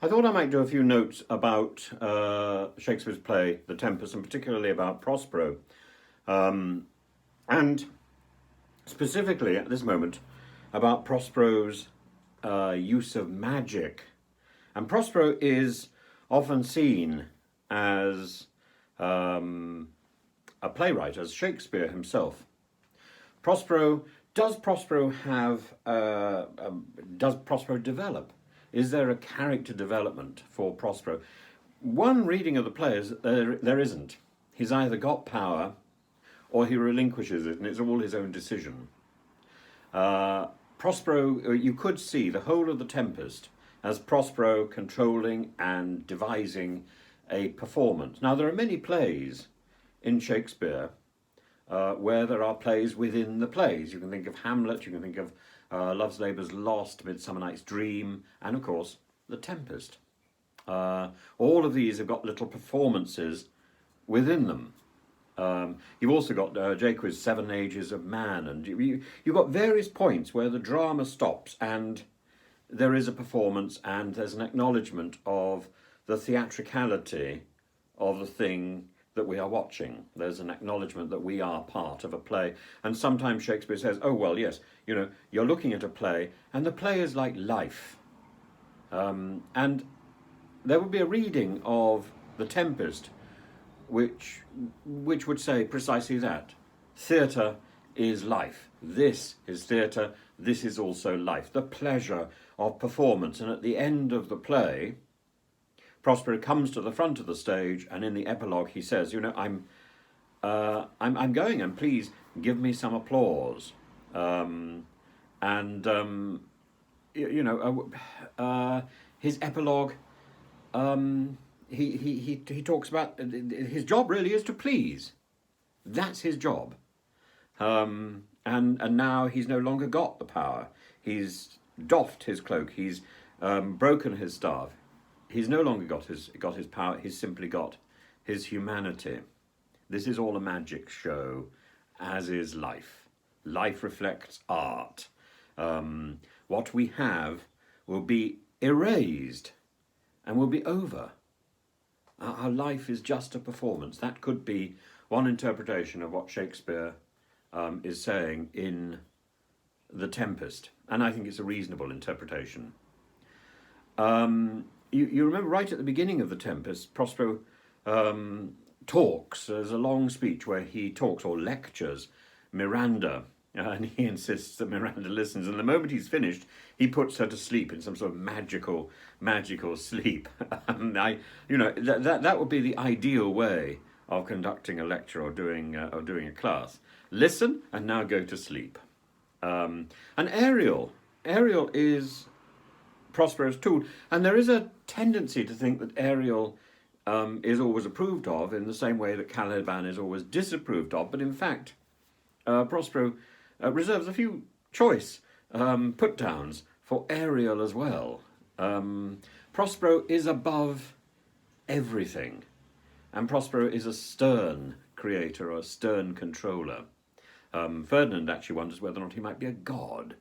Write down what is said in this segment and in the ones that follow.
I thought I might do a few notes about Shakespeare's play, The Tempest, and particularly about Prospero. And specifically at this moment about Prospero's use of magic. And Prospero is often seen as a playwright, as Shakespeare himself. Does Prospero does Prospero develop? Is there a character development for Prospero? One reading of the play is there isn't. He's either got power or he relinquishes it, and it's all his own decision. Prospero, you could see the whole of The Tempest as Prospero controlling and devising a performance. Now, there are many plays in Shakespeare where there are plays within the plays. You can think of Hamlet, you can think of Love's Labour's Lost, Midsummer Night's Dream, and of course, The Tempest. All of these have got little performances within them. You've also got Jaquiz's Seven Ages of Man, and you've got various points where the drama stops and there is a performance and there's an acknowledgement of the theatricality of the thing that we are watching. There's an acknowledgement that we are part of a play. And sometimes Shakespeare says, oh, well, yes, you're looking at a play and the play is like life. And there would be a reading of The Tempest which would say precisely that. Theatre is life. This is theatre. This is also life. The pleasure of performance. And at the end of the play, Prospero comes to the front of the stage, and in the epilogue he says, I'm going, and please give me some applause. His epilogue. He talks about his job really is to please. That's his job. And now he's no longer got the power. He's doffed his cloak. He's broken his staff. He's no longer got his power. He's simply got his humanity. This is all a magic show, as is life. Life reflects art. What we have will be erased and will be over. Our life is just a performance. That could be one interpretation of what Shakespeare is saying in The Tempest, and I think it's a reasonable interpretation. You remember right at the beginning of The Tempest, Prospero talks. There's a long speech where he talks or lectures Miranda, and he insists that Miranda listens. And the moment he's finished, he puts her to sleep in some sort of magical sleep. That would be the ideal way of conducting a lecture or doing a class. Listen and now go to sleep. And Ariel is Prospero's tool, and there is a tendency to think that Ariel is always approved of in the same way that Caliban is always disapproved of. But in fact, Prospero reserves a few choice put-downs for Ariel as well. Prospero is above everything, and Prospero is a stern creator or a stern controller. Ferdinand actually wonders whether or not he might be a god.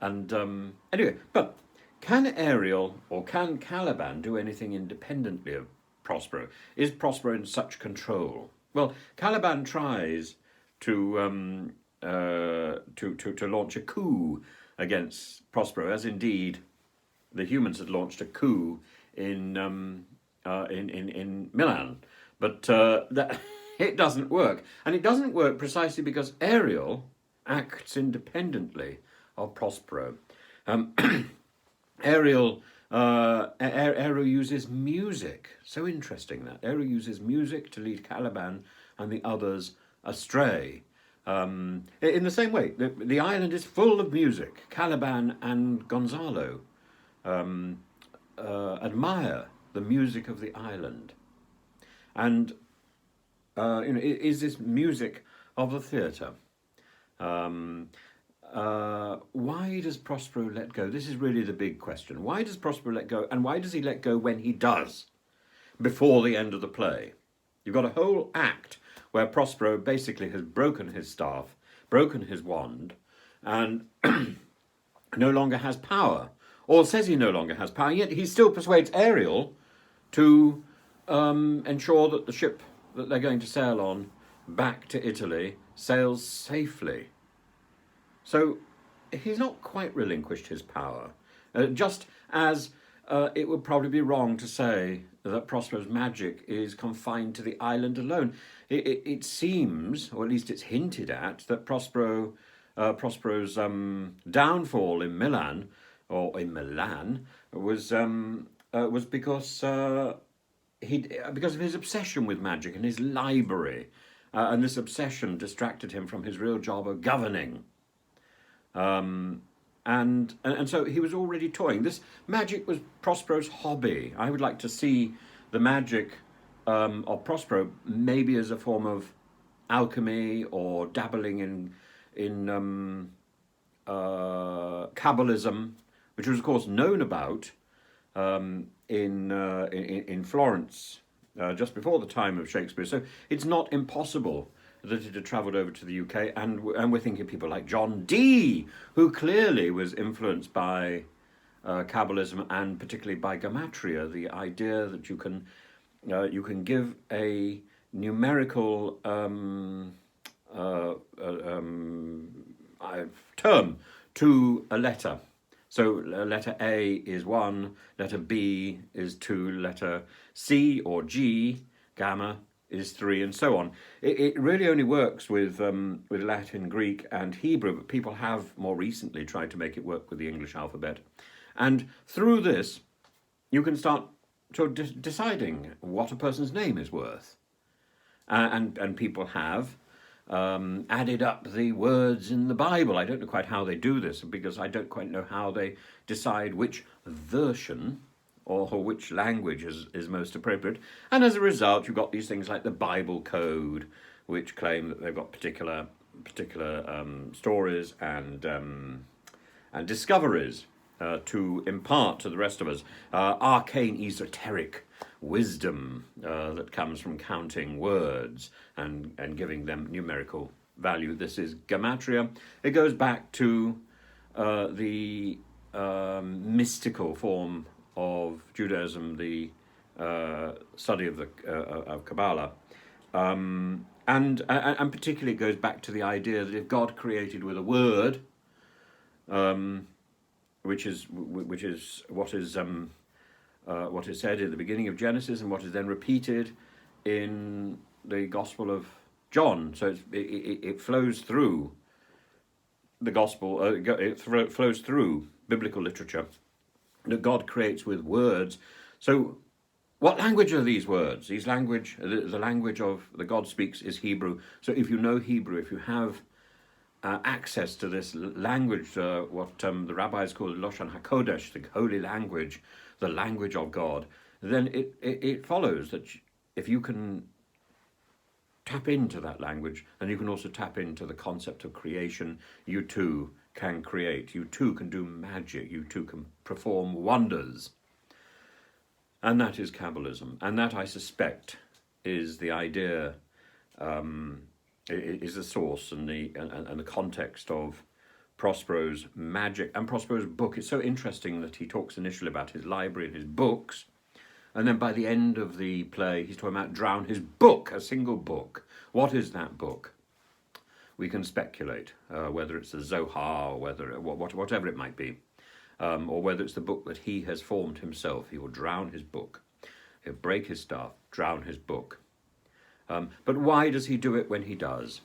Anyway, but can Ariel or can Caliban do anything independently of Prospero? Is Prospero in such control? Well, Caliban tries to launch a coup against Prospero, as indeed the humans had launched a coup in Milan, but that it doesn't work, and it doesn't work precisely because Ariel acts independently of Prospero. Ariel uses music. So interesting that Ariel uses music to lead Caliban and the others astray. In the same way, the island is full of music. Caliban and Gonzalo admire the music of the island, and is this music of the theatre? Why does Prospero let go? This is really the big question. Why does Prospero let go, and why does he let go when he does, before the end of the play? You've got a whole act where Prospero basically has broken his staff, broken his wand, and no longer has power or says he no longer has power, yet he still persuades Ariel to ensure that the ship that they're going to sail on back to Italy sails safely. So he's not quite relinquished his power, just as it would probably be wrong to say that Prospero's magic is confined to the island alone. It seems, or at least it's hinted at, that Prospero's downfall in Milan, or in Milan, was because because of his obsession with magic and his library, and this obsession distracted him from his real job of governing. And so he was already toying. This magic was Prospero's hobby. I would like to see the magic of Prospero maybe as a form of alchemy or dabbling in Kabbalism, which was of course known about in Florence just before the time of Shakespeare. So it's not impossible that it had travelled over to the UK, and we're thinking of people like John Dee, who clearly was influenced by Kabbalism and particularly by gematria, the idea that you can give a numerical term to a letter. So letter A is 1, letter B is 2, letter C or G, gamma, is 3, and so on. It really only works with Latin, Greek, and Hebrew, but people have more recently tried to make it work with the English alphabet. And through this, you can start deciding what a person's name is worth. And people have added up the words in the Bible. I don't know quite how they do this, because I don't quite know how they decide which version or which language is most appropriate. And as a result, you've got these things like the Bible Code, which claim that they've got particular stories and discoveries to impart to the rest of us. Arcane esoteric wisdom that comes from counting words and giving them numerical value. This is gematria. It goes back to the mystical form of Judaism, the study of Kabbalah, and particularly it goes back to the idea that if God created with a word, which is what is said at the beginning of Genesis and what is then repeated in the Gospel of John, so it flows through the Gospel, it flows through biblical literature, that God creates with words. So what language are these words? The language of the God speaks is Hebrew. So if you know Hebrew, if you have access to this language, what the rabbis call Loshan HaKodesh, the holy language, the language of God, then it follows that if you can tap into that language, and you can also tap into the concept of creation, you too can create, you too can do magic, you too can perform wonders. And that is Kabbalism. And that, I suspect, is the idea, is the source and the context of Prospero's magic and Prospero's book. It's so interesting that he talks initially about his library and his books, and then by the end of the play, he's talking about drown his book, a single book. What is that book? We can speculate whether it's the Zohar, or whatever it might be, or whether it's the book that he has formed himself. He will drown his book. He'll break his staff, drown his book. But why does he do it when he does?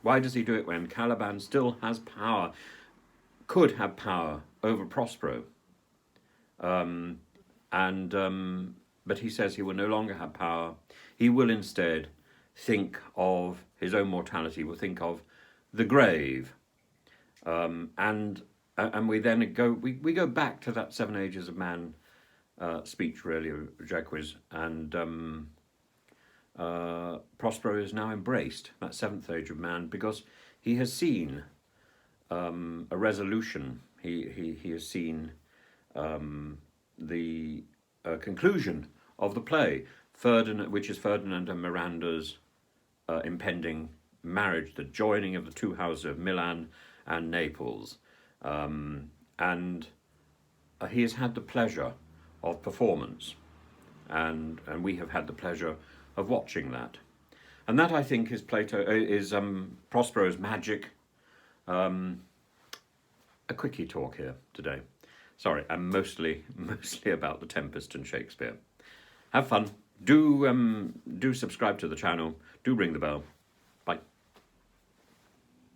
Why does he do it when Caliban still has power, could have power over Prospero? But he says he will no longer have power. He will instead think of his own mortality, will think of the grave. And we then go back to that 7 Ages of Man speech, really, of Jacques, and Prospero is now embraced, that 7th age of man, because he has seen a resolution. He has seen the conclusion of the play, which is Ferdinand and Miranda's impending marriage, the joining of the two houses of Milan and Naples. And he has had the pleasure of performance, and we have had the pleasure of watching that. And that, I think, is Prospero's magic. A quickie talk here today. Sorry, I'm mostly about the Tempest and Shakespeare. Have fun. Do subscribe to the channel. Do ring the bell.